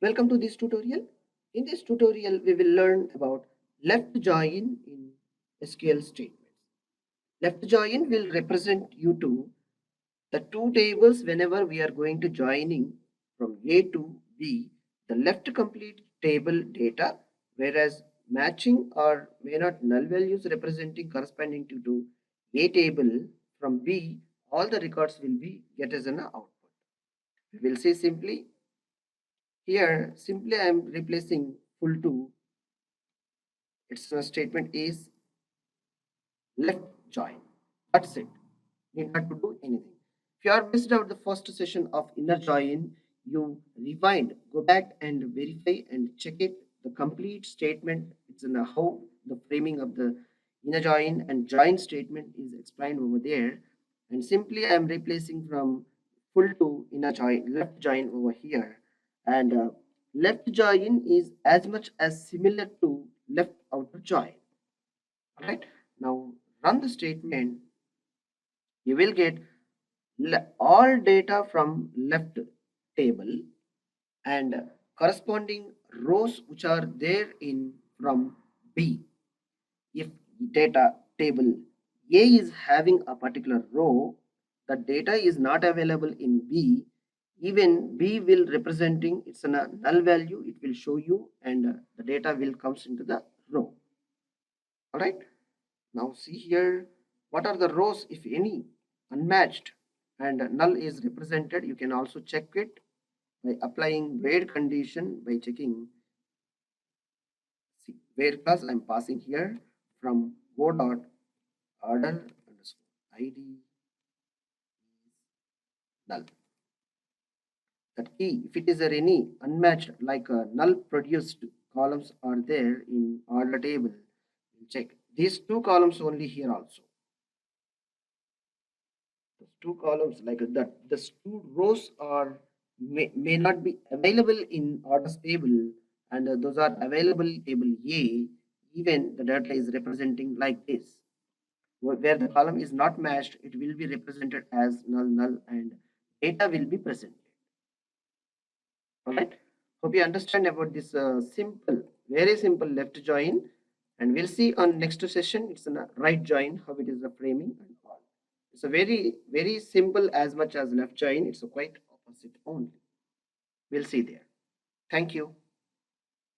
Welcome to this tutorial. In this tutorial, we will learn about left join in SQL statements. Left join will represent you to the two tables whenever we are going to joining from A to B. The left complete table data, whereas matching or may not null values representing corresponding to A table from B, all the records will be get as an output. We will see simply here, simply I am replacing full to, its statement is left join. That's it. Need not to do anything. If you are missed out the first session of inner join, you rewind, go back and verify and check it. The complete statement, it's in how the framing of the inner join and join statement is explained over there. And simply I am replacing from full to inner join, left join over here. And left join is as much as similar to left outer join. All right. Now run the statement. You will get all data from left table and corresponding rows which are there in from B. If data table A is having a particular row, the data is not available in B, even B will representing it's a null value, it will show you and the data will comes into the row. All right. Now see here, what are the rows if any unmatched and null is represented. You can also check it by applying where condition by checking. See where class I'm passing here from o dot order underscore id null. That key, if it is there any unmatched like a null produced columns are there in order table, we'll check these two columns only here also. Two columns like that, the two rows are may not be available in orders table and those are available table A, even the data is representing like this. Where the column is not matched, it will be represented as null and data will be presented. All right. Hope you understand about this simple, very simple left join, and we'll see on next session it's a right join, how it is the framing and all. It's a very simple as much as left join. It's a quite opposite only. We'll see there. Thank you.